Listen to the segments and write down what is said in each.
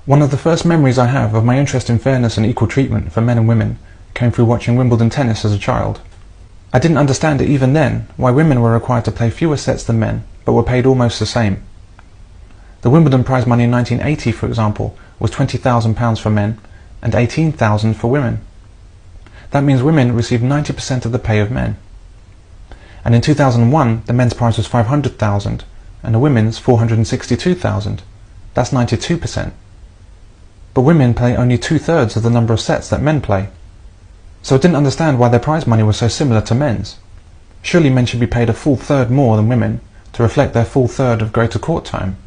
One of the first memories I have of my interest in fairness and equal treatment for men and women came through watching Wimbledon tennis as a child. I didn't understand it even then why women were required to play fewer sets than men, but were paid almost the same. The Wimbledon prize money in 1980, for example, was £20,000 for men and £18,000 for women. That means women received 90% of the pay of men. And in 2001, the men's prize was £500,000 and the women's £462,000. That's 92%. But women play only 2/3 of the number of sets that men play. So I didn't understand why their prize money was so similar to men's. Surely men should be paid a full third more than women to reflect their full third of greater court time.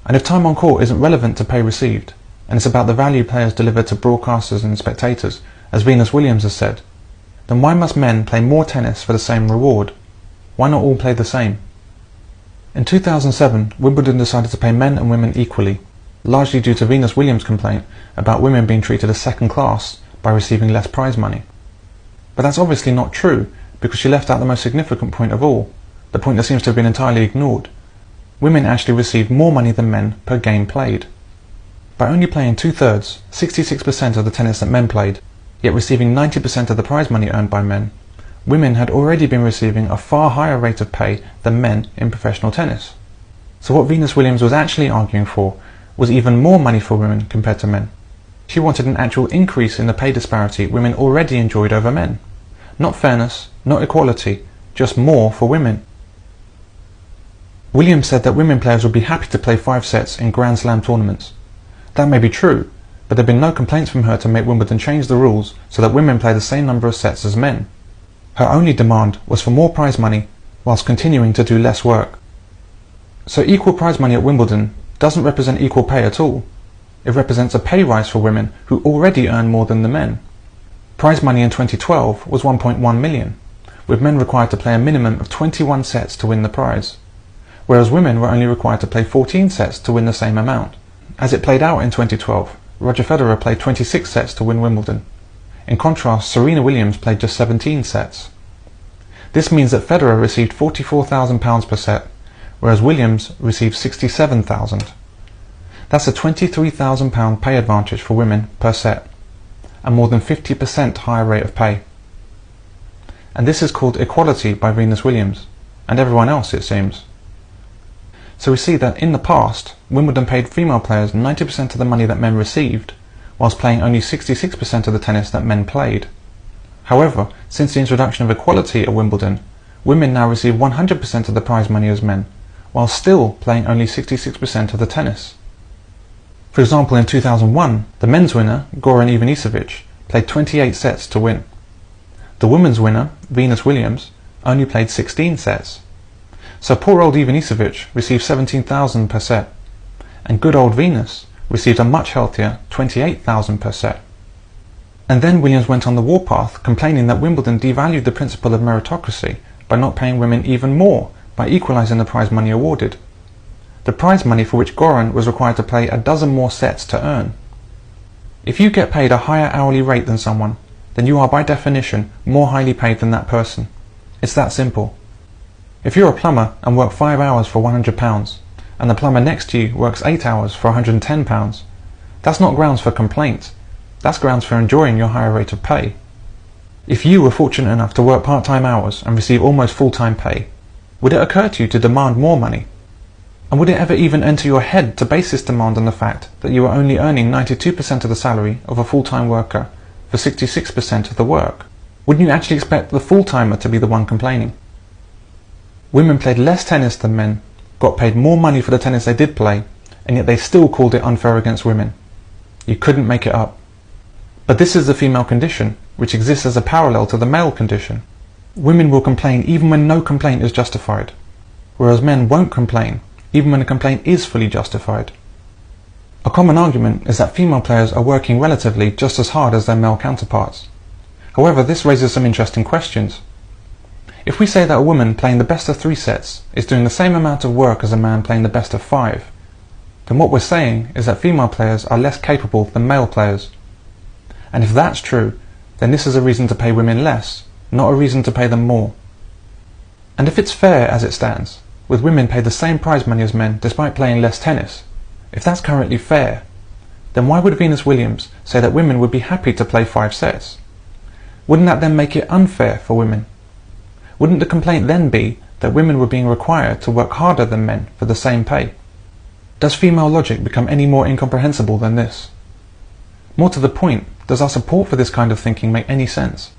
And if time on court isn't relevant to pay received, and it's about the value players deliver to broadcasters and spectators, as Venus Williams has said, then why must men play more tennis for the same reward? Why not all play the same? In 2007, Wimbledon decided to pay men and women equally, largely due to Venus Williams' complaint about women being treated as second class by receiving less prize money. But that's obviously not true, because she left out the most significant point of all, the point that seems to have been entirely ignored. Women actually received more money than men per game played. By only playing 2/3, 66% of the tennis that men played, yet receiving 90% of the prize money earned by men, women had already been receiving a far higher rate of pay than men in professional tennis. So what Venus Williams was actually arguing for was even more money for women compared to men. She wanted an actual increase in the pay disparity women already enjoyed over men. Not fairness, not equality, just more for women. Williams said that women players would be happy to play 5 sets in Grand Slam tournaments. That may be true, but there have been no complaints from her to make Wimbledon change the rules so that women play the same number of sets as men. Her only demand was for more prize money whilst continuing to do less work. So equal prize money at Wimbledon doesn't represent equal pay at all. It represents a pay rise for women who already earn more than the men. Prize money in 2012 was 1.1 million, with men required to play a minimum of 21 sets to win the prize, whereas women were only required to play 14 sets to win the same amount. As it played out in 2012, Roger Federer played 26 sets to win Wimbledon. In contrast, Serena Williams played just 17 sets. This means that Federer received £44,000 per set, whereas Williams received £67,000. That's a £23,000 pay advantage for women per set, a more than 50% higher rate of pay. And this is called equality by Venus Williams, and everyone else it seems. So we see that in the past, Wimbledon paid female players 90% of the money that men received, whilst playing only 66% of the tennis that men played. However, since the introduction of equality at Wimbledon, women now receive 100% of the prize money as men, while still playing only 66% of the tennis. For example, in 2001, the men's winner, Goran Ivanisevic, played 28 sets to win. The women's winner, Venus Williams, only played 16 sets. So poor old Ivanisevic received £17,000 per set, and good old Venus received a much healthier £28,000 per set. And then Williams went on the warpath, complaining that Wimbledon devalued the principle of meritocracy by not paying women even more by equalising the prize money awarded. The prize money for which Goran was required to play a dozen more sets to earn. If you get paid a higher hourly rate than someone, then you are by definition more highly paid than that person. It's that simple. If you're a plumber and work 5 hours for £100, and the plumber next to you works 8 hours for £110, that's not grounds for complaint. That's grounds for enjoying your higher rate of pay. If you were fortunate enough to work part-time hours and receive almost full-time pay, would it occur to you to demand more money? And would it ever even enter your head to base this demand on the fact that you are only earning 92% of the salary of a full-time worker for 66% of the work? Wouldn't you actually expect the full-timer to be the one complaining? Women played less tennis than men, got paid more money for the tennis they did play, and yet they still called it unfair against women. You couldn't make it up. But this is the female condition, which exists as a parallel to the male condition. Women will complain even when no complaint is justified, whereas men won't complain even when a complaint is fully justified. A common argument is that female players are working relatively just as hard as their male counterparts. However, this raises some interesting questions. If we say that a woman playing the best of 3 sets is doing the same amount of work as a man playing the best of 5, then what we're saying is that female players are less capable than male players. And if that's true, then this is a reason to pay women less, not a reason to pay them more. And if it's fair as it stands, with women paid the same prize money as men despite playing less tennis, if that's currently fair, then why would Venus Williams say that women would be happy to play 5 sets? Wouldn't that then make it unfair for women? Wouldn't the complaint then be that women were being required to work harder than men for the same pay? Does female logic become any more incomprehensible than this? More to the point, does our support for this kind of thinking make any sense?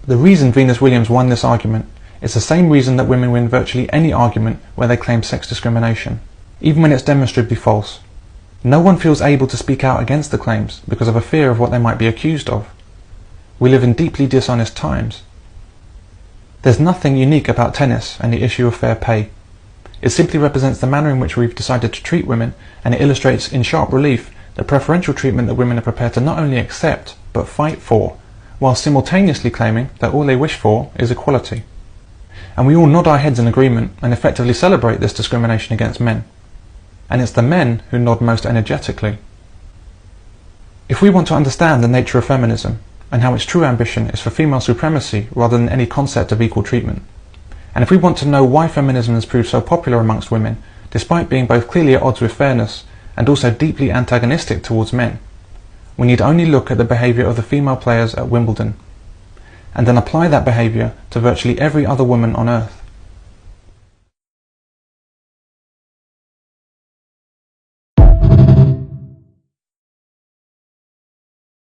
The reason Venus Williams won this argument is the same reason that women win virtually any argument where they claim sex discrimination, even when it's demonstrably false. No one feels able to speak out against the claims because of a fear of what they might be accused of. We live in deeply dishonest times. There's nothing unique about tennis and the issue of fair pay. It simply represents the manner in which we've decided to treat women, and it illustrates in sharp relief the preferential treatment that women are prepared to not only accept, but fight for, while simultaneously claiming that all they wish for is equality. And we all nod our heads in agreement and effectively celebrate this discrimination against men. And it's the men who nod most energetically. If we want to understand the nature of feminism, and how its true ambition is for female supremacy rather than any concept of equal treatment, and if we want to know why feminism has proved so popular amongst women, despite being both clearly at odds with fairness and also deeply antagonistic towards men, we need only look at the behaviour of the female players at Wimbledon, and then apply that behaviour to virtually every other woman on earth.